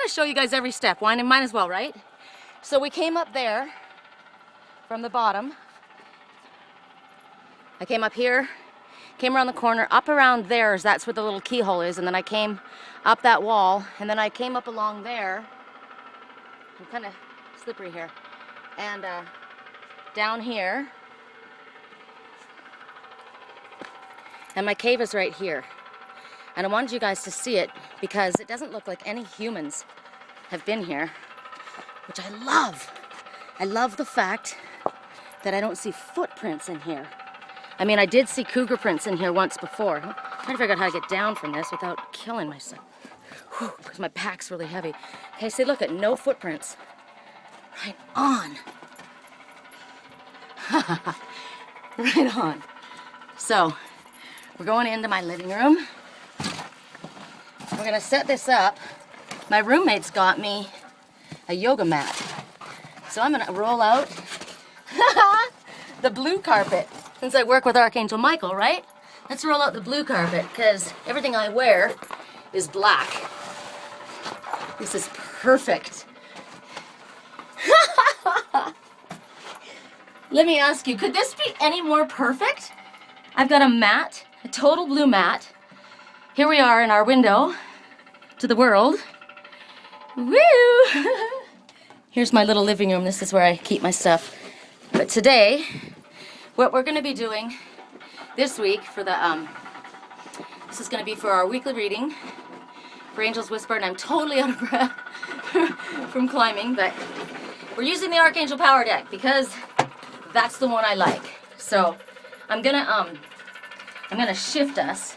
to show you guys every step. Why? Might as well, right? So we came up there from the bottom. I came up here, came around the corner, up around there, that's where the little keyhole is, and then I came up that wall, and then I came up along there. I'm kind of slippery here. And down here. And my cave is right here. And I wanted you guys to see it because it doesn't look like any humans have been here, which I love. I love the fact that I don't see footprints in here. I mean, I did see cougar prints in here once before. I'm trying to figure out how to get down from this without killing myself. Whew, because my back's really heavy. Okay, see, look at no footprints. Right on. Right on. So, we're going into my living room. We're gonna set this up. My roommate's got me a yoga mat. So I'm gonna roll out the blue carpet. Since I work with Archangel Michael, right? Let's roll out the blue carpet because everything I wear is black. This is perfect. Let me ask you, could this be any more perfect? I've got a mat, a total blue mat. Here we are in our window to the world. Woo! Here's my little living room. This is where I keep my stuff. But today, what we're going to be doing this week for the, this is going to be for our weekly reading for Angel's Whisper, and I'm totally out of breath from climbing, but we're using the Archangel Power Deck because that's the one I like. So I'm gonna shift us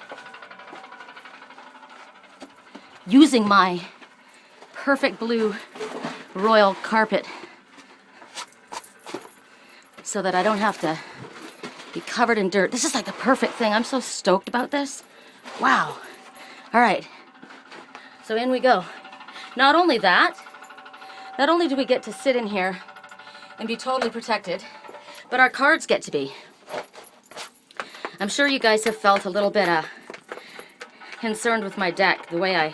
using my perfect blue royal carpet so that I don't have to be covered in dirt. This is like the perfect thing. I'm so stoked about this. Wow. All right. So in we go. Not only that, not only do we get to sit in here and be totally protected, but our cards get to be. I'm sure you guys have felt a little bit concerned with my deck, the way I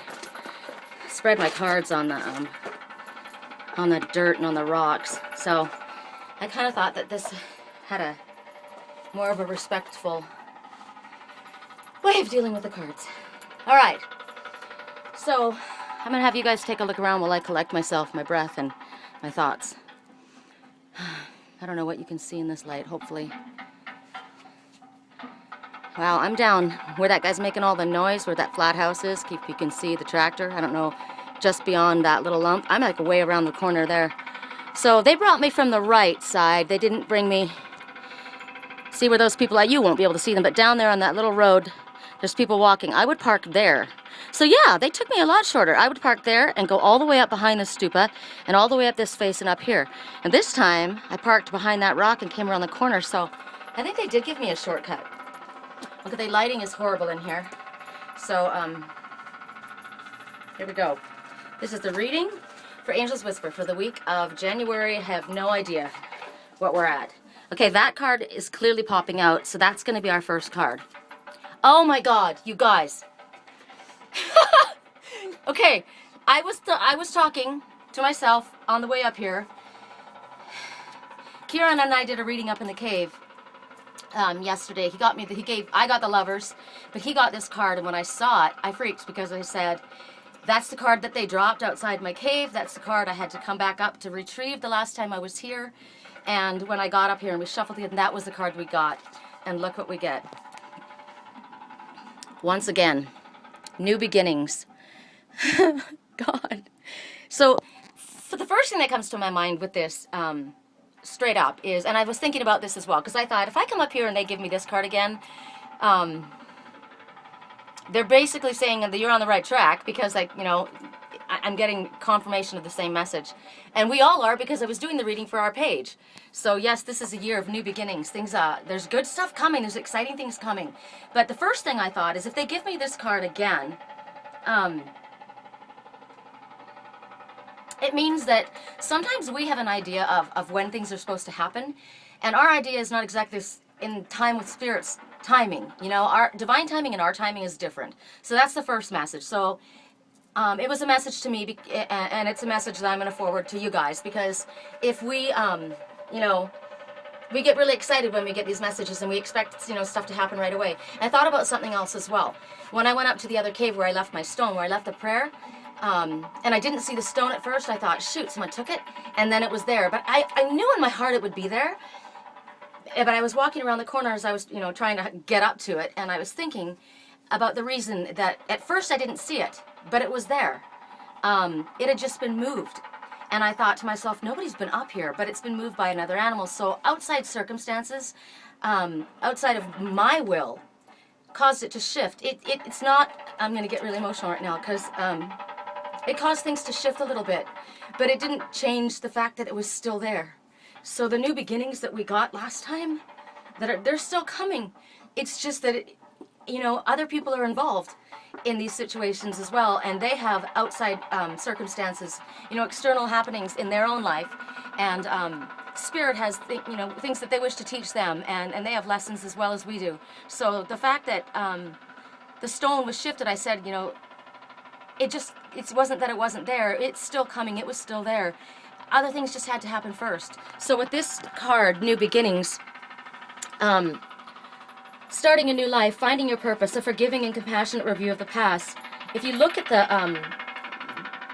spread my cards on the dirt and on the rocks. So I kind of thought that this had a more of a respectful way of dealing with the cards. All right, so I'm gonna have you guys take a look around while I collect myself, my breath, and my thoughts. I don't know what you can see in this light, hopefully. Wow, I'm down where that guy's making all the noise, where that flat house is. If you can see the tractor, I don't know, just beyond that little lump. I'm like way around the corner there. So they brought me from the right side. They didn't bring me, see where those people are? You won't be able to see them, but down there on that little road, there's people walking. I would park there. So yeah, they took me a lot shorter. I would park there and go all the way up behind the stupa and all the way up this face and up here. And this time, I parked behind that rock and came around the corner, so I think they did give me a shortcut. Look at the lighting is horrible in here. So, here we go. This is the reading for Angel's Whisper for the week of January. I have no idea what we're at. Okay, that card is clearly popping out, so that's going to be our first card. Oh my God, you guys. Okay, I was talking to myself on the way up here. Kieran and I did a reading up in the cave yesterday. I got the Lovers, but he got this card, and when I saw it, I freaked because I said, that's the card that they dropped outside my cave. That's the card I had to come back up to retrieve the last time I was here. And when I got up here and we shuffled it, that was the card we got. And look what we get. Once again, new beginnings. God. So, for the first thing that comes to my mind with this, straight up, is, and I was thinking about this as well, because I thought, if I come up here and they give me this card again, they're basically saying that you're on the right track, because, like, you know, I'm getting confirmation of the same message. And we all are, because I was doing the reading for our page. So yes, this is a year of new beginnings. Things, there's good stuff coming, there's exciting things coming. But the first thing I thought is, if they give me this card again, it means that sometimes we have an idea of when things are supposed to happen, and our idea is not exactly in time with Spirit's timing. You know, our divine timing and our timing is different. So that's the first message. So It was a message to me, and it's a message that I'm going to forward to you guys, because if we, you know, we get really excited when we get these messages and we expect, you know, stuff to happen right away. And I thought about something else as well. When I went up to the other cave where I left my stone, where I left the prayer, and I didn't see the stone at first, I thought, shoot, someone took it, and then it was there. But I knew in my heart it would be there. But I was walking around the corner as I was, you know, trying to get up to it, and I was thinking about the reason that at first I didn't see it, but it was there. It had just been moved. And I thought to myself, nobody's been up here, but it's been moved by another animal. So outside circumstances, outside of my will, caused it to shift. It's not, I'm going to get really emotional right now, because it caused things to shift a little bit, but it didn't change the fact that it was still there. So the new beginnings that we got last time, they're still coming. It's just that, you know, other people are involved in these situations as well, and they have outside circumstances, you know, external happenings in their own life, and Spirit has, you know, things that they wish to teach them, and they have lessons as well as we do. So the fact that the stone was shifted, I said, you know, it wasn't that it wasn't there. It's still coming. It was still there. Other things just had to happen first. So with this card, New Beginnings, starting a new life, finding your purpose, a forgiving and compassionate review of the past. If you look at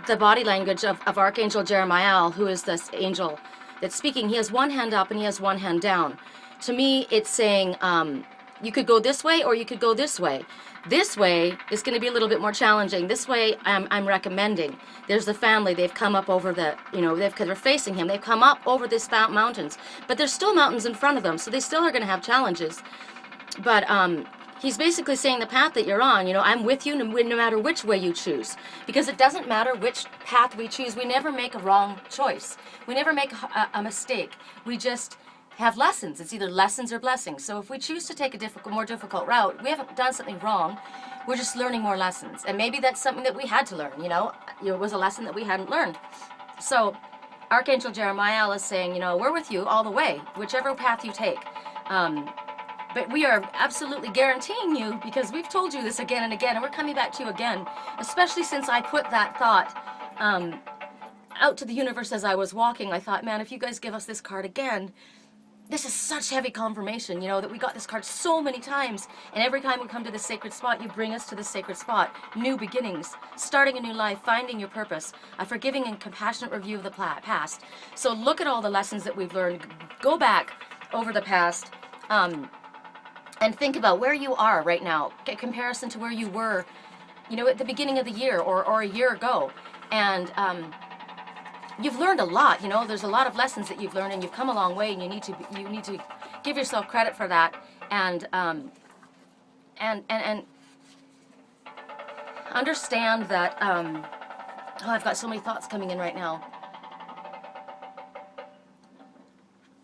the body language of Archangel Jeremiah, who is this angel that's speaking, he has one hand up and he has one hand down. To me, it's saying you could go this way or you could go this way. This way is going to be a little bit more challenging. This way, I'm recommending. There's the family. They've come up over the, you know, they're facing him. They've come up over these mountains, but there's still mountains in front of them, so they still are going to have challenges. But he's basically saying the path that you're on, you know, I'm with you no matter which way you choose. Because it doesn't matter which path we choose. We never make a wrong choice. We never make a mistake. We just have lessons. It's either lessons or blessings. So if we choose to take a more difficult route, we haven't done something wrong. We're just learning more lessons. And maybe that's something that we had to learn, you know. It was a lesson that we hadn't learned. So Archangel Jeremiah is saying, you know, we're with you all the way, whichever path you take. But we are absolutely guaranteeing you, because we've told you this again and again, and we're coming back to you again, especially since I put that thought out to the universe as I was walking. I thought, man, if you guys give us this card again, this is such heavy confirmation, you know, that we got this card so many times, and every time we come to this sacred spot, you bring us to this sacred spot. New beginnings, starting a new life, finding your purpose, a forgiving and compassionate review of the past. So look at all the lessons that we've learned. Go back over the past, and think about where you are right now, get comparison to where you were, you know, at the beginning of the year or a year ago. And you've learned a lot, you know, there's a lot of lessons that you've learned, and you've come a long way, and you need to give yourself credit for that, and understand that, oh, I've got so many thoughts coming in right now.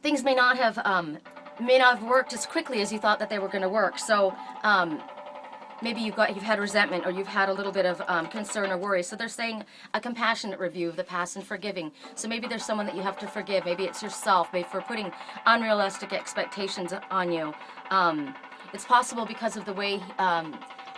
Things may not have worked as quickly as you thought that they were going to work. So maybe you've had resentment, or you've had a little bit of concern or worry. So they're saying a compassionate review of the past and forgiving. So maybe there's someone that you have to forgive. Maybe it's yourself, maybe for putting unrealistic expectations on you. It's possible because of the way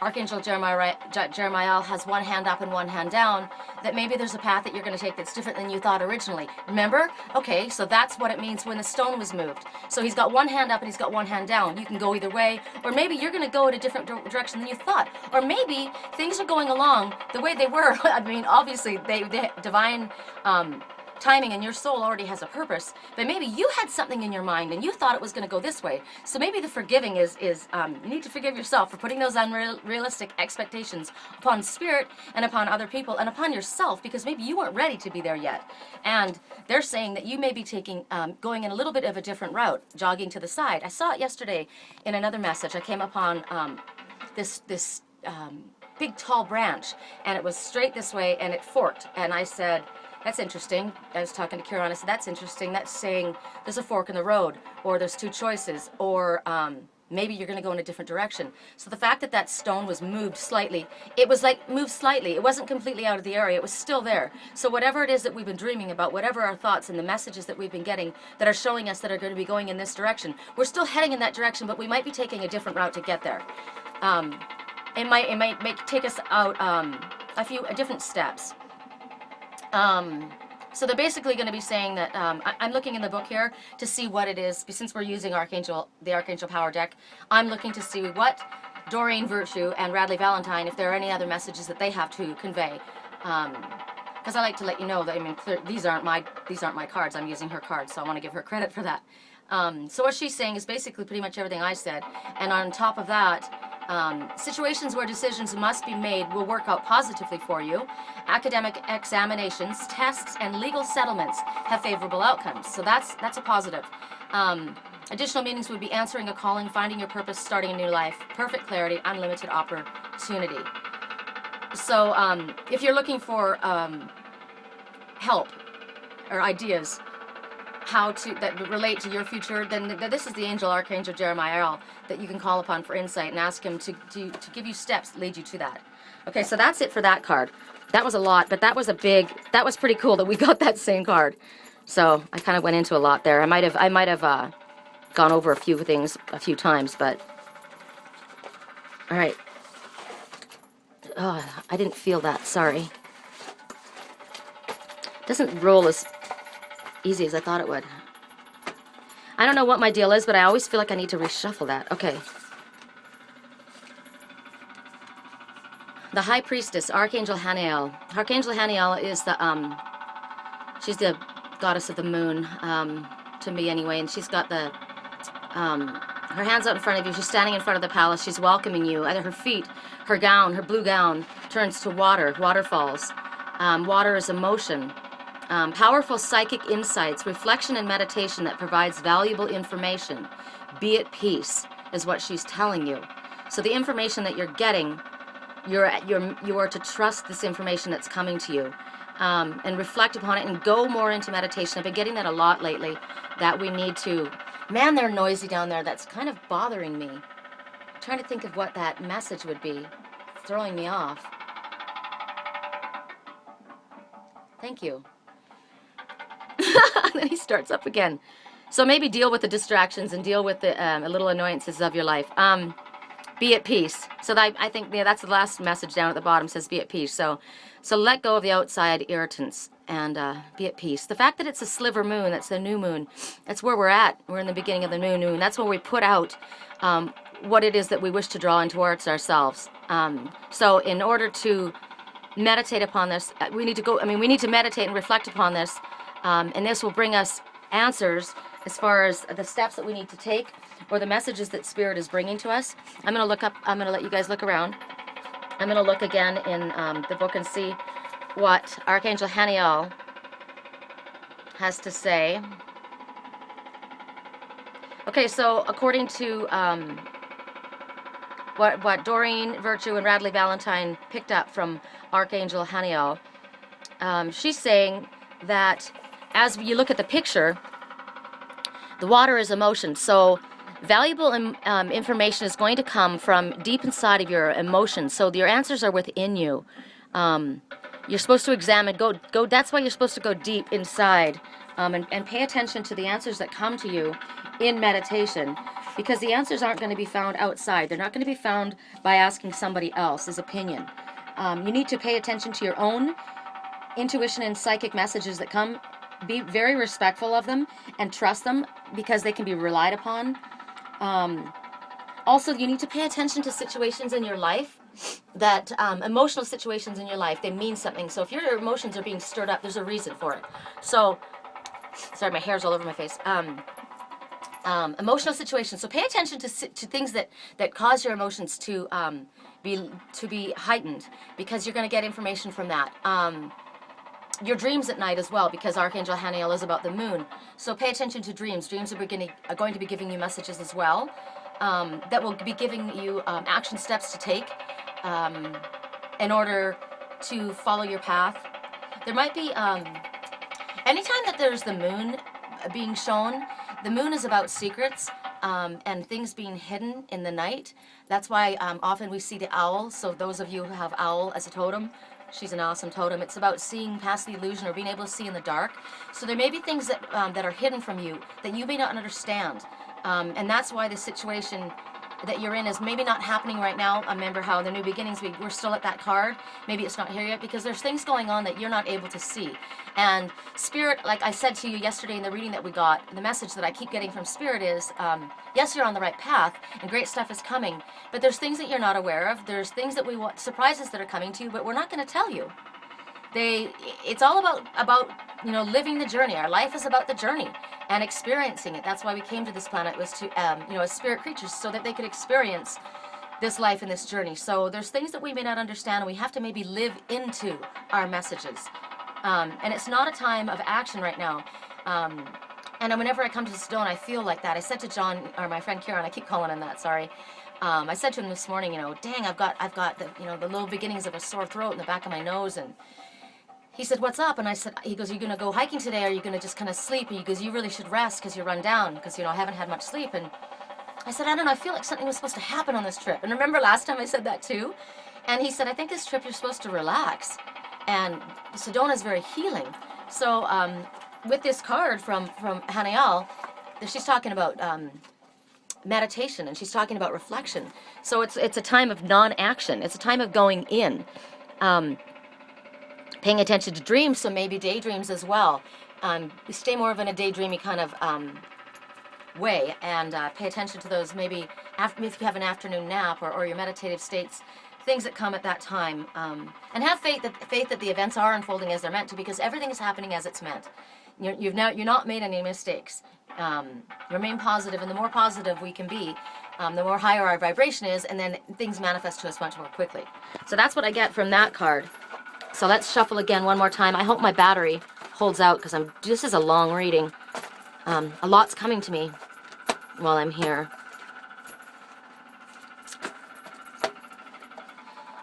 Archangel Jeremiah has one hand up and one hand down, that maybe there's a path that you're going to take that's different than you thought originally. Remember? Okay, so that's what it means when the stone was moved. So he's got one hand up and he's got one hand down. You can go either way, or maybe you're going to go in a different direction than you thought. Or maybe things are going along the way they were. I mean, obviously, they divine timing, and your soul already has a purpose, but maybe you had something in your mind and you thought it was going to go this way. So maybe the forgiving is you need to forgive yourself for putting those unrealistic expectations upon Spirit and upon other people and upon yourself, because maybe you weren't ready to be there yet. And they're saying that you may be going in a little bit of a different route, jogging to the side. I saw it yesterday in another message. I came upon this big tall branch, and it was straight this way, and it forked, and I said, that's interesting. I was talking to Kieran. I said, that's interesting. That's saying there's a fork in the road, or there's two choices, or maybe you're going to go in a different direction. So the fact that that stone was moved slightly, it was like moved slightly. It wasn't completely out of the area. It was still there. So whatever it is that we've been dreaming about, whatever our thoughts and the messages that we've been getting that are showing us that are going to be going in this direction, we're still heading in that direction, but we might be taking a different route to get there. It might take us out different steps. So they're basically going to be saying that, I'm looking in the book here to see what it is, since we're using the Archangel Power deck, I'm looking to see what Doreen Virtue and Radley Valentine, if there are any other messages that they have to convey. Because I like to let you know that, I mean, these aren't my cards, I'm using her cards, so I want to give her credit for that. So what she's saying is basically pretty much everything I said, and on top of that, situations where decisions must be made will work out positively for you. Academic examinations, tests, and legal settlements have favorable outcomes. So that's a positive. Additional meanings would be answering a calling, finding your purpose, starting a new life, perfect clarity, unlimited opportunity. So if you're looking for help or ideas that relate to your future, then this is the angel Archangel Jeremiah Ariel that you can call upon for insight and ask him to give you steps that lead you to that. Okay, so that's it for that card. That was a lot, but that was pretty cool that we got that same card. So I kind of went into a lot there. I might have gone over a few things a few times, but all right. Oh, I didn't feel that. Sorry. It doesn't roll as easy as I thought it would. I don't know what my deal is, but I always feel like I need to reshuffle that. Okay. The High Priestess, Archangel Haniel. Archangel Haniel is she's the goddess of the moon, to me anyway, and she's got her hands out in front of you. She's standing in front of the palace. She's welcoming you. Either her feet, her gown, her blue gown, turns to waterfalls. Water is emotion. Powerful psychic insights, reflection and meditation that provides valuable information. Be at peace is what she's telling you. So the information that you're getting, you are to trust this information that's coming to you, and reflect upon it and go more into meditation. I've been getting that a lot lately, that we need to. Man, they're noisy down there. That's kind of bothering me. I'm trying to think of what that message would be. It's throwing me off. Thank you. Then he starts up again. So maybe deal with the distractions and deal with the little annoyances of your life. Be at peace. So I think that's the last message down at the bottom, says be at peace. So let go of the outside irritants and be at peace. The fact that it's a sliver moon, that's the new moon, that's where we're at. We're in the beginning of the new moon. That's where we put out what it is that we wish to draw in towards ourselves. So in order to meditate upon this, we need to meditate and reflect upon this. And this will bring us answers as far as the steps that we need to take or the messages that Spirit is bringing to us. I'm going to let you guys look around. I'm going to look again in the book and see what Archangel Haniel has to say. Okay, so according to what Doreen Virtue and Radley Valentine picked up from Archangel Haniel, she's saying that as you look at the picture, the water is emotion. So valuable information is going to come from deep inside of your emotions. So your answers are within you. You're supposed to examine, go. That's why you're supposed to go deep inside and pay attention to the answers that come to you in meditation, because the answers aren't going to be found outside. They're not going to be found by asking somebody else's opinion. You need to pay attention to your own intuition and psychic messages that come. Be very respectful of them and trust them, because they can be relied upon. Also, you need to pay attention to situations in your life that, emotional situations in your life, they mean something. So if your emotions are being stirred up, there's a reason for it. So, sorry, my hair's all over my face. Emotional situations. So pay attention to things that cause your emotions to be heightened, because you're going to get information from that. Your dreams at night as well, because Archangel Haniel is about the moon. So pay attention to dreams. Dreams are going to be giving you messages as well, that will be giving you action steps to take in order to follow your path. There might be, anytime that there's the moon being shown, the moon is about secrets and things being hidden in the night. That's why often we see the owl. So those of you who have owl as a totem, she's an awesome totem. It's about seeing past the illusion or being able to see in the dark. So there may be things that are hidden from you that you may not understand. And that's why the situation that you're in is maybe not happening right now. I remember how the new beginnings, we're still at that card. Maybe it's not here yet because there's things going on that you're not able to see. And Spirit, like I said to you yesterday in the reading that we got, the message that I keep getting from Spirit is, yes, you're on the right path and great stuff is coming, but there's things that you're not aware of. There's things that we want, surprises that are coming to you, but we're not going to tell you. It's all about living the journey. Our life is about the journey and experiencing it. That's why we came to this planet, was to as spirit creatures, so that they could experience this life and this journey. So there's things that we may not understand, and we have to maybe live into our messages. And it's not a time of action right now. And whenever I come to Sedona, I feel like that. I said to John, or my friend Kieran, I keep calling him that, sorry. I said to him this morning, dang, I've got the the little beginnings of a sore throat in the back of my nose. And he said, what's up? And I said, he goes, are you going to go hiking today? Or are you going to just kind of sleep? And he goes, you really should rest because you're run down, because, I haven't had much sleep. And I said, I don't know, I feel like something was supposed to happen on this trip. And remember last time I said that too? And he said, I think this trip you're supposed to relax. And Sedona is very healing. So with this card from Ariel, she's talking about meditation, and she's talking about reflection. So it's a time of non-action. It's a time of going in. Paying attention to dreams, so maybe daydreams as well. Stay more of in a daydreamy kind of way, and pay attention to those, maybe if you have an afternoon nap or your meditative states, things that come at that time. And have faith that the events are unfolding as they're meant to, because everything is happening as it's meant. You're not made any mistakes. Remain positive, and the more positive we can be, the more higher our vibration is, and then things manifest to us much more quickly. So that's what I get from that card. So let's shuffle again one more time. I hope my battery holds out, because this is a long reading. A lot's coming to me while I'm here.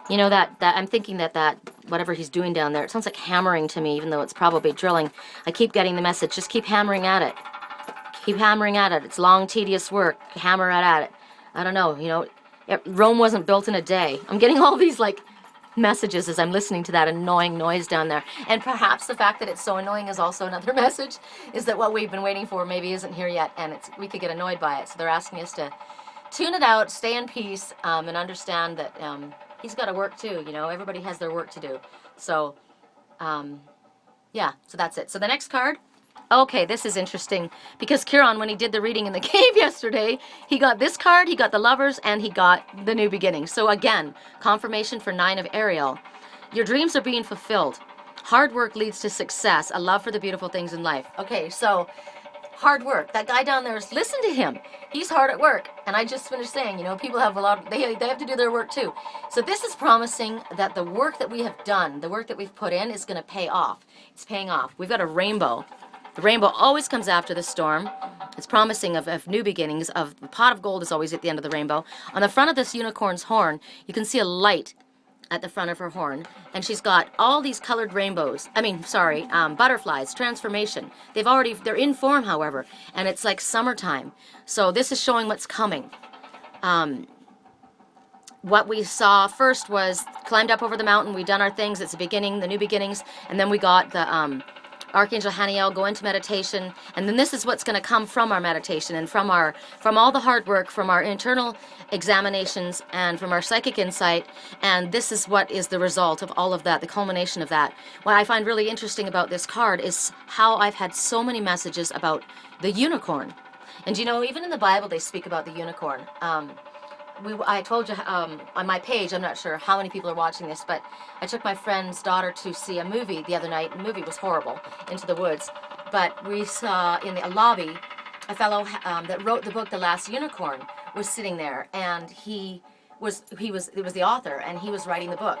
That I'm thinking that whatever he's doing down there, it sounds like hammering to me, even though it's probably drilling. I keep getting the message, just keep hammering at it. Keep hammering at it. It's long, tedious work. Hammer at it. I don't know, Rome wasn't built in a day. I'm getting all these, messages as I'm listening to that annoying noise down there. And perhaps the fact that it's so annoying is also another message, is that what we've been waiting for maybe isn't here yet, and we could get annoyed by it. So they're asking us to tune it out, stay in peace, and understand that he's got to work too. Everybody has their work to do. So, yeah, so that's it. So the next card. Okay, this is interesting, because Kieran, when he did the reading in the cave yesterday, he got this card, he got the Lovers, and he got the New Beginning. So again, confirmation for 9 of Ariel. Your dreams are being fulfilled. Hard work leads to success, a love for the beautiful things in life. Okay, so hard work. That guy down there, listen to him. He's hard at work. And I just finished saying, people have they have to do their work too. So this is promising that the work that we have done, the work that we've put in, is going to pay off. It's paying off. We've got a rainbow. The rainbow always comes after the storm. It's promising of new beginnings. The pot of gold is always at the end of the rainbow. On the front of this unicorn's horn, you can see a light at the front of her horn. And she's got all these colored rainbows. Butterflies, transformation. They're in form, however. And it's like summertime. So this is showing what's coming. What we saw first was climbed up over the mountain. We've done our things. It's the beginning, the new beginnings. And then we got the Archangel Ariel, go into meditation, and then this is what's going to come from our meditation and from all the hard work, from our internal examinations and from our psychic insight, and this is what is the result of all of that, the culmination of that. What I find really interesting about this card is how I've had so many messages about the unicorn. And even in the Bible they speak about the unicorn. I told you on my page, I'm not sure how many people are watching this, but I took my friend's daughter to see a movie the other night. The movie was horrible, Into the Woods. But we saw in the lobby a fellow that wrote the book, The Last Unicorn, was sitting there, and it was the author, and he was writing the book.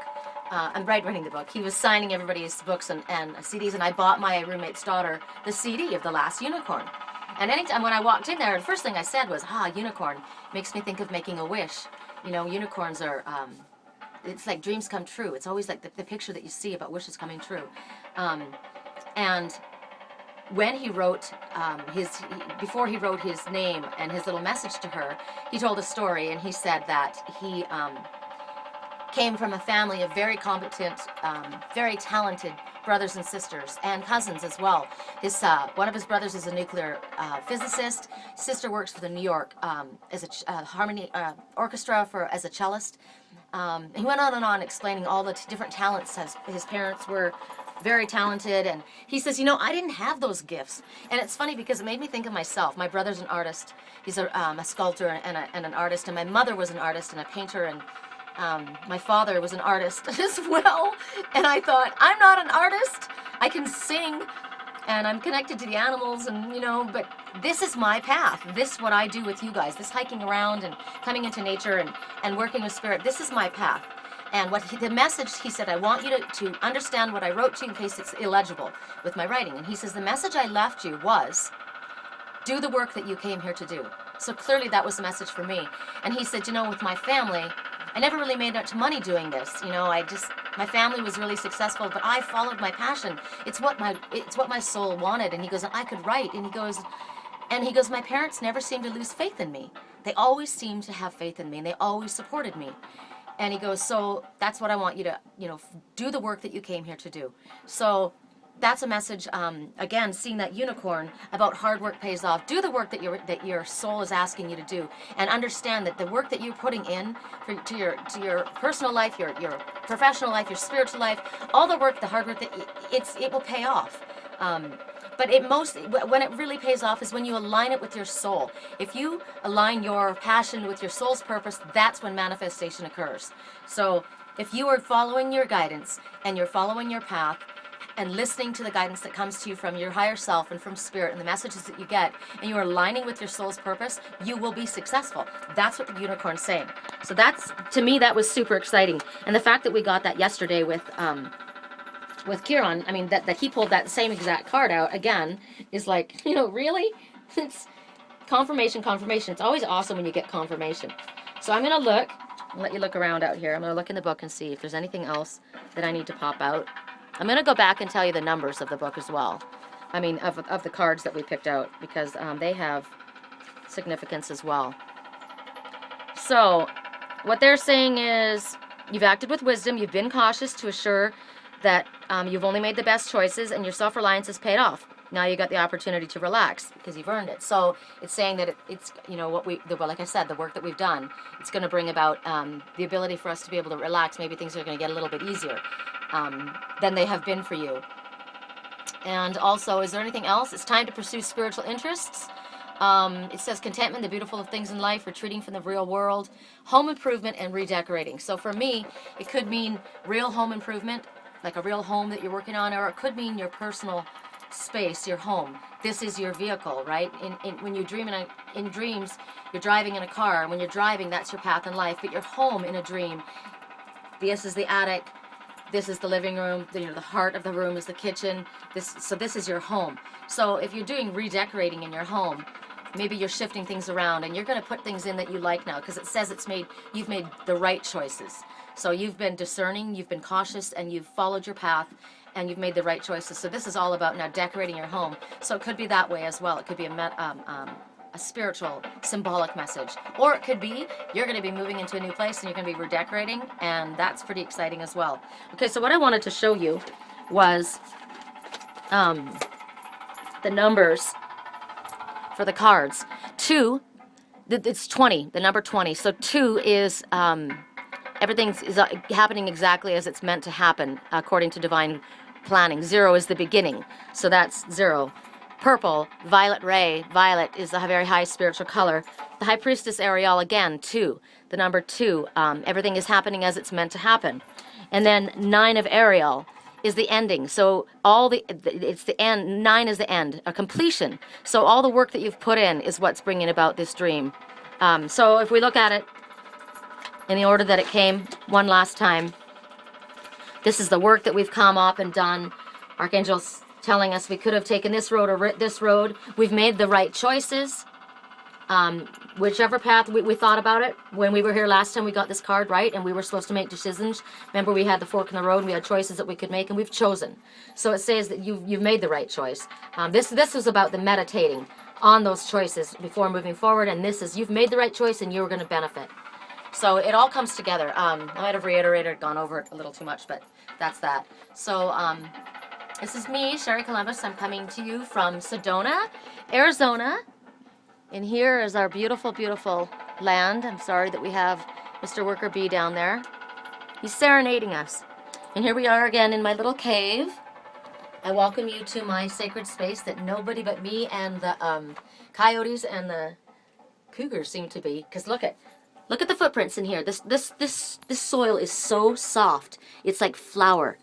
Writing the book. He was signing everybody's books and CDs, and I bought my roommate's daughter the CD of The Last Unicorn. And anytime when I walked in there, the first thing I said was, unicorn. Makes me think of making a wish. Unicorns are, it's like dreams come true. It's always like the picture that you see about wishes coming true. And when he wrote before he wrote his name and his little message to her, he told a story, and he said that he came from a family of very competent, very talented brothers and sisters and cousins as well. His one of his brothers is a nuclear physicist. Sister works for the New York as a harmony orchestra as a cellist. He went on and on explaining all the different talents. His parents were very talented, and he says, you know, I didn't have those gifts. And it's funny because it made me think of myself. My brother's an artist. He's a sculptor and an artist, and my mother was an artist and a painter, and my father was an artist as well. And I thought, I'm not an artist. I can sing, and I'm connected to the animals, and you know, but this is my path. This is what I do with you guys. This hiking around and coming into nature and working with spirit. This is my path. And the message, he said, I want you to understand what I wrote to you in case it's illegible with my writing. And he says, the message I left you was, do the work that you came here to do. So clearly that was the message for me. And he said, you know, with my family, I never really made much money doing this. You know, my family was really successful, but I followed my passion. It's what my soul wanted. And he goes, I could write. And he goes, my parents never seemed to lose faith in me. They always seemed to have faith in me, and they always supported me. And he goes, so that's what I want you to, you know, do the work that you came here to do. So that's a message, again, seeing that unicorn about hard work pays off. Do the work that your soul is asking you to do, and understand that the work that you're putting in to your personal life, your professional life, your spiritual life, all the work, the hard work, it will pay off. But when it really pays off is when you align it with your soul. If you align your passion with your soul's purpose, that's when manifestation occurs. So if you are following your guidance and you're following your path and listening to the guidance that comes to you from your higher self and from spirit and the messages that you get, and you are aligning with your soul's purpose, you will be successful. That's what the unicorn's saying. So to me, that was super exciting. And the fact that we got that yesterday with Kieran, I mean, that he pulled that same exact card out again is like, you know, really? It's confirmation. It's always awesome when you get confirmation. So I'm going to let you look around out here. I'm going to look in the book and see if there's anything else that I need to pop out. I'm going to go back and tell you the numbers of the book as well. I mean, of the cards that we picked out, because they have significance as well. So what they're saying is, you've acted with wisdom, you've been cautious to assure that you've only made the best choices, and your self-reliance has paid off. Now you got the opportunity to relax because you've earned it. So it's saying that it's, you know, like I said, the work that we've done, it's going to bring about the ability for us to be able to relax. Maybe things are going to get a little bit easier than they have been for you. And also, is there anything else? It's time to pursue spiritual interests. It says contentment, the beautiful things in life, retreating from the real world, home improvement, and redecorating. So for me, it could mean real home improvement, like a real home that you're working on, or it could mean your personal space, your home. This is your vehicle, right? When you dream in dreams, you're driving in a car. When you're driving, that's your path in life. But your home in a dream, this is the attic, this is the living room, the heart of the room is the kitchen. So this is your home. So if you're doing redecorating in your home, maybe you're shifting things around, and you're going to put things in that you like now, because it says you've made the right choices. So you've been discerning, you've been cautious, and you've followed your path, and you've made the right choices. So this is all about now decorating your home. So it could be that way as well. It could be a spiritual, symbolic message. Or it could be you're going to be moving into a new place, and you're going to be redecorating, and that's pretty exciting as well. Okay, so what I wanted to show you was the numbers for the cards. 2, it's 20, the number 20. So 2 is... everything is happening exactly as it's meant to happen, according to divine planning. 0 is the beginning, so that's 0. Purple, violet ray. Violet is a very high spiritual color. The High Priestess Ariel, again, 2. The number 2, everything is happening as it's meant to happen. And then 9 of Ariel is the ending. So it's the end. 9 is the end, a completion. So all the work that you've put in is what's bringing about this dream. So if we look at it in the order that it came one last time, this is the work that we've come up and done. Archangel's telling us we could have taken this road or this road. We've made the right choices. Whichever path we thought about it. When we were here last time, we got this card, right? And we were supposed to make decisions. Remember, we had the fork in the road, and we had choices that we could make, and we've chosen. So it says that you've made the right choice. This was about the meditating on those choices before moving forward, and this is, you've made the right choice, and you're going to benefit. So it all comes together. I might have reiterated, gone over it a little too much, but that's that. So This is me, Sherry Columbus. I'm coming to you from Sedona, Arizona. And here is our beautiful, beautiful land. I'm sorry that we have Mr. Worker Bee down there. He's serenading us. And here we are again in my little cave. I welcome you to my sacred space that nobody but me and the coyotes and the cougars seem to be. Because look at the footprints in here. This soil is so soft. It's like flour.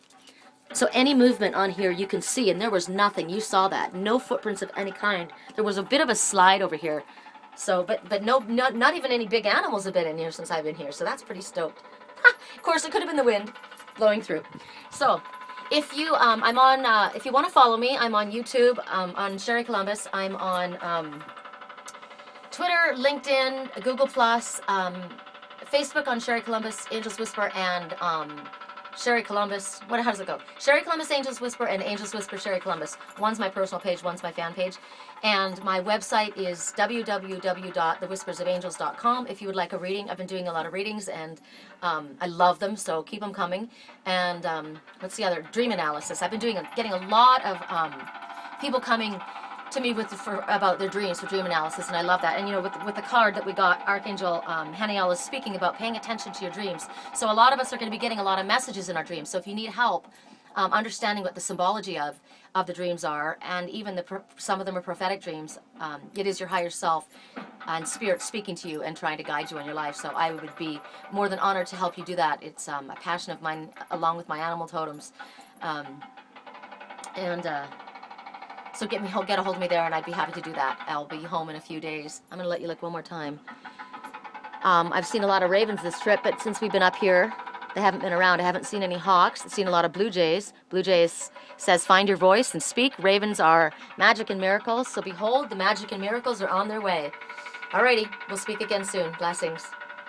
So any movement on here you can see, and there was nothing. You saw that. No footprints of any kind. There was a bit of a slide over here. So, but no, not even any big animals have been in here since I've been here. So that's pretty stoked. Of course, it could have been the wind blowing through. So, if you, if you want to follow me, I'm on YouTube, on Sherry Columbus. I'm on Twitter, LinkedIn, Google+, Facebook on Sherry Columbus, Angels Whisper, and Sherry Columbus. How does it go? Sherry Columbus, Angels Whisper, and Angels Whisper, Sherry Columbus. One's my personal page, one's my fan page. And my website is www.thewhispersofangels.com. If you would like a reading, I've been doing a lot of readings, and I love them, so keep them coming. And what's the other? Dream analysis. I've been getting a lot of people coming to me about their dreams for dream analysis, and I love that. And with the card that we got, Archangel Haniel is speaking about paying attention to your dreams. So a lot of us are going to be getting a lot of messages in our dreams. So if you need help understanding what the symbology of the dreams are, and even some of them are prophetic dreams, it is your higher self and spirit speaking to you and trying to guide you in your life. So I would be more than honored to help you do that. It's a passion of mine, along with my animal totems. So get a hold of me there, and I'd be happy to do that. I'll be home in a few days. I'm going to let you look one more time. I've seen a lot of ravens this trip, but since we've been up here, they haven't been around. I haven't seen any hawks. I've seen a lot of blue jays. Blue jays says, find your voice and speak. Ravens are magic and miracles. So behold, the magic and miracles are on their way. Alrighty, we'll speak again soon. Blessings.